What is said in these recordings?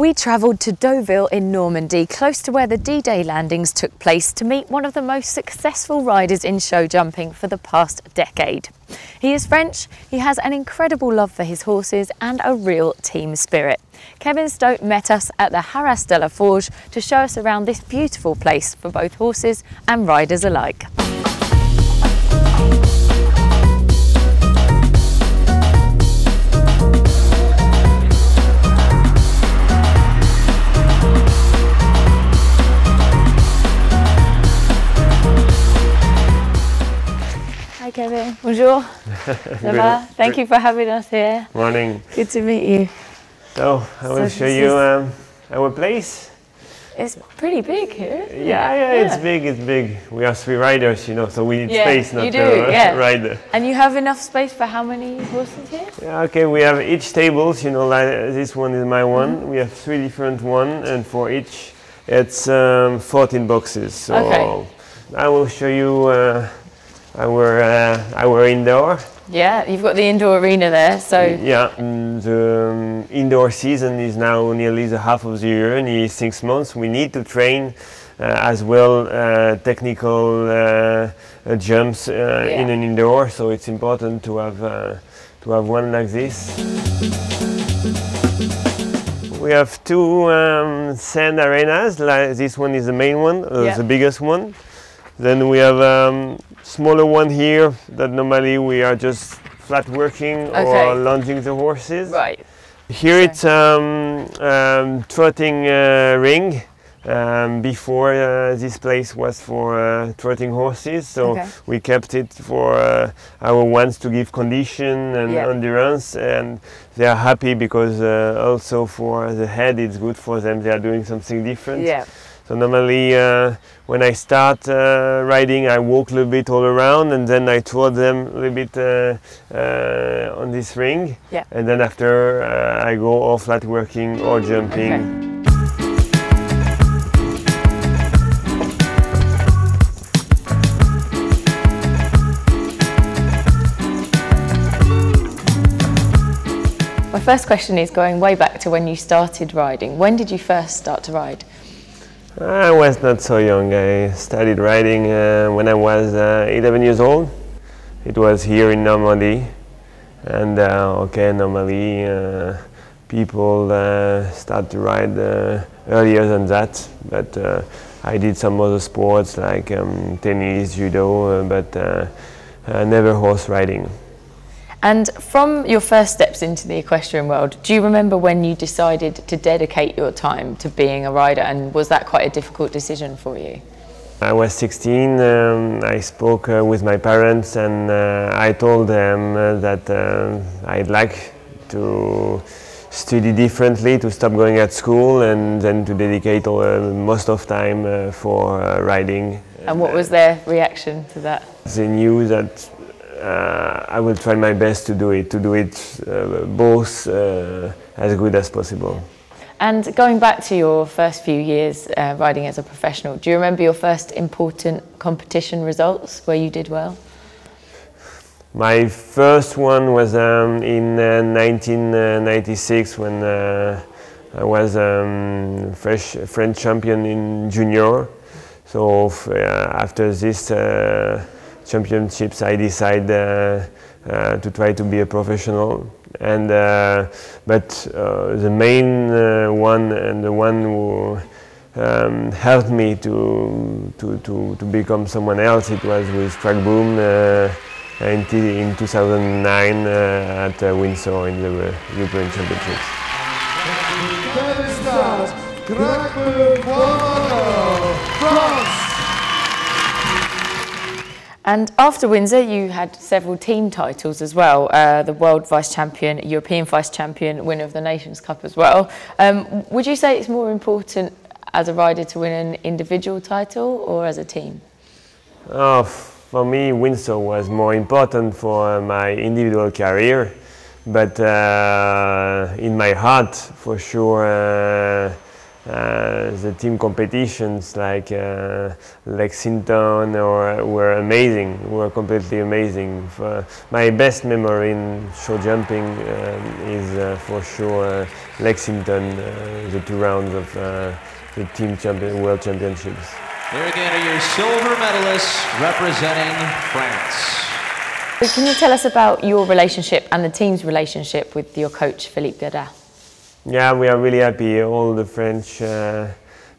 We travelled to Deauville in Normandy, close to where the D-Day landings took place, to meet one of the most successful riders in show jumping for the past decade. He is French, he has an incredible love for his horses and a real team spirit. Kevin Staut met us at the Haras de la Forge to show us around this beautiful place for both horses and riders alike. Hi Kevin, bonjour. Ça va? Thank you for having us here. Morning. Good to meet you. So I will show you our place. It's pretty big here. Yeah, it's big, it's big. We are 3 riders, you know, so we need space, not to ride. And you have enough space for how many horses here? Yeah, okay, we have each tables, you know, like this one is my one. We have 3 different ones, and for each it's 14 boxes. So I will show you our indoor. Yeah, you've got the indoor arena there, so... Yeah, the indoor season is now nearly the half of the year, nearly 6 months. We need to train as well technical jumps in an indoor, so it's important to have one like this. We have 2 sand arenas. Like this one is the main one, the biggest one. Then we have smaller one here that normally we are just flat working or lunging the horses. Right. Here it's trotting ring. Before this place was for trotting horses, so we kept it for our ones to give condition and endurance, and they are happy because also for the head it's good for them. They are doing something different. Yeah. So normally when I start riding, I walk a little bit all around, and then I trot them a little bit on this ring. Yeah. And then after I go or flat working or jumping. My first question is going way back to when you started riding. When did you first start to ride? I was not so young. I started riding when I was 11 years old. It was here in Normandy, and normally people start to ride earlier than that, but I did some other sports like tennis, judo, but never horse riding. And from your first steps into the equestrian world, do you remember when you decided to dedicate your time to being a rider, and was that quite a difficult decision for you? I was 16, I spoke with my parents, and I told them that I'd like to study differently, to stop going at school, and then to dedicate most of time for riding. And what was their reaction to that? They knew that I will try my best to do it both as good as possible. And going back to your first few years riding as a professional, do you remember your first important competition results where you did well? My first one was in 1996 when I was French champion in junior. So after this championships, I decided to try to be a professional, and but the main one and the one who helped me to become someone else, it was with track boom in 2009 at Windsor in the European Championships. France. And after Windsor, you had several team titles as well, the World Vice Champion, European Vice Champion, winner of the Nations Cup as well. Would you say it's more important as a rider to win an individual title or as a team? For me, Windsor was more important for my individual career, but in my heart, for sure, the team competitions like Lexington were amazing, were completely amazing. My best memory in show jumping is for sure Lexington, the 2 rounds of the team world championships. There again are your silver medalists representing France. Can you tell us about your relationship and the team's relationship with your coach, Philippe Godard? Yeah, we are really happy. All the French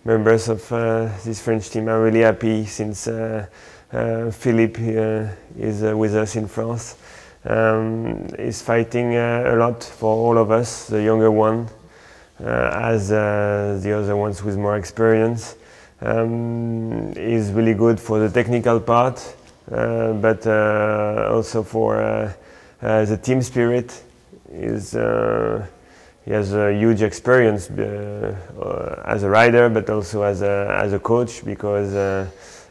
members of this French team are really happy since Philippe is with us in France. He's fighting a lot for all of us, the younger one, as the other ones with more experience. He's really good for the technical part, but also for the team spirit. He has a huge experience as a rider, but also as a coach, because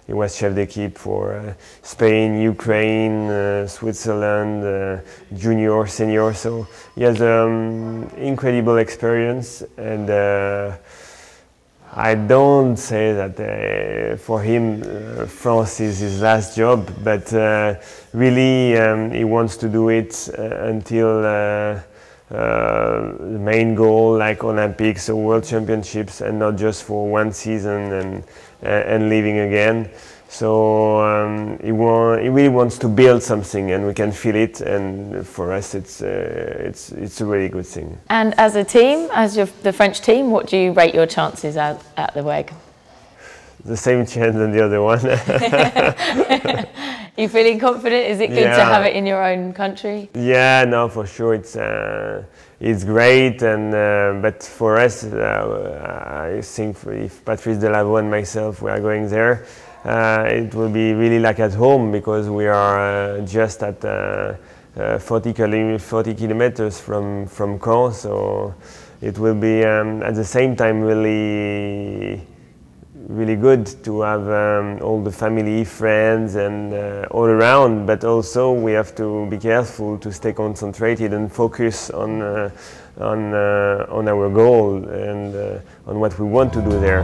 he was chef d'équipe for Spain, Ukraine, Switzerland, junior, senior. So he has incredible experience, and I don't say that for him France is his last job, but really he wants to do it until the main goal, like Olympics or World Championships, and not just for one season and leaving again. So he really wants to build something, and we can feel it. And for us, it's a really good thing. And as a team, as the French team, what do you rate your chances at the WEG? The same chance as the other one. You feeling confident? Is it good to have it in your own country? Yeah, no, for sure. It's great, and but for us, I think if Patrice Delaveau and myself we are going there, it will be really like at home, because we are just at 40 kilometers from Caen, so it will be at the same time really good to have all the family, friends, and all around, but also we have to be careful to stay concentrated and focus on our goal and on what we want to do there.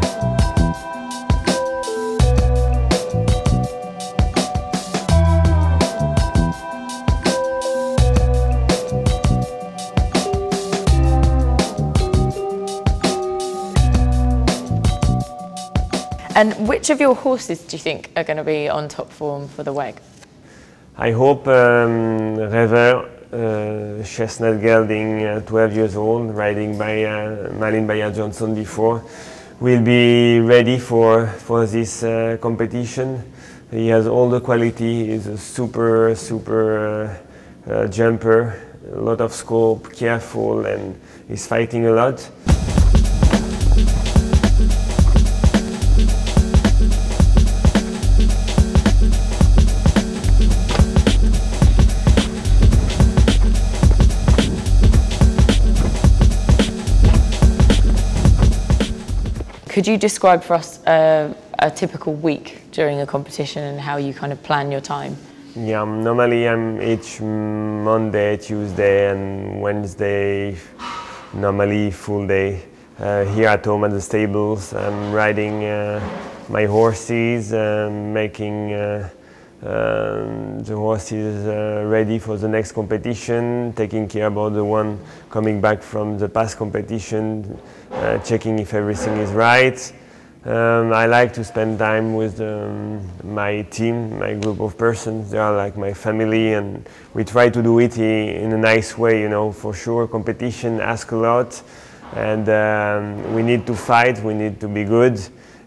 And which of your horses do you think are going to be on top form for the WEG? I hope Rêveur, chestnut gelding, 12 years old, riding by Malin Bayer-Johnson before, will be ready for this competition. He has all the quality. He's a super jumper, a lot of scope, careful, and he's fighting a lot. Could you describe for us a typical week during a competition and how you kind of plan your time? Yeah, normally I'm each Monday, Tuesday and Wednesday, normally full day. Here at home at the stables, I'm riding my horses, making the horses ready for the next competition, taking care about the one coming back from the past competition, checking if everything is right. I like to spend time with my team, my group of persons. They are like my family, and we try to do it in a nice way, you know. For sure, competition asks a lot, and we need to fight, we need to be good.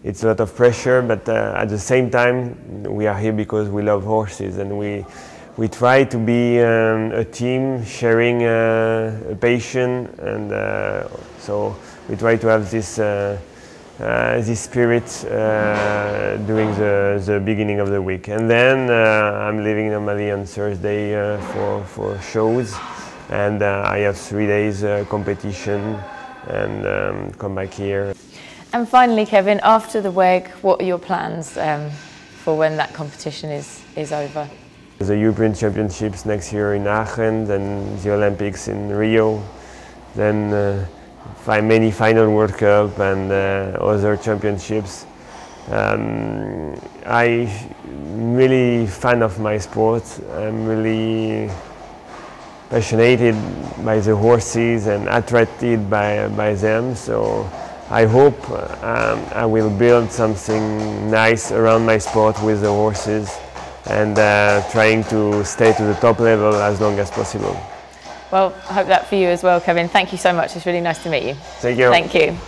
It's a lot of pressure, but at the same time, we are here because we love horses, and we try to be a team sharing a passion, and so we try to have this spirit during the beginning of the week. And then I'm leaving normally on Thursday for shows, and I have 3 days competition, and come back here. And finally, Kevin, after the WEG, what are your plans for when that competition is over? The European Championships next year in Aachen, then the Olympics in Rio, then many final World Cup and other championships. I'm really fan of my sport. I'm really passionate by the horses and attracted by them. So I hope I will build something nice around my sport with the horses and trying to stay to the top level as long as possible. Well, I hope that for you as well, Kevin. Thank you so much. It's really nice to meet you. Thank you. Thank you.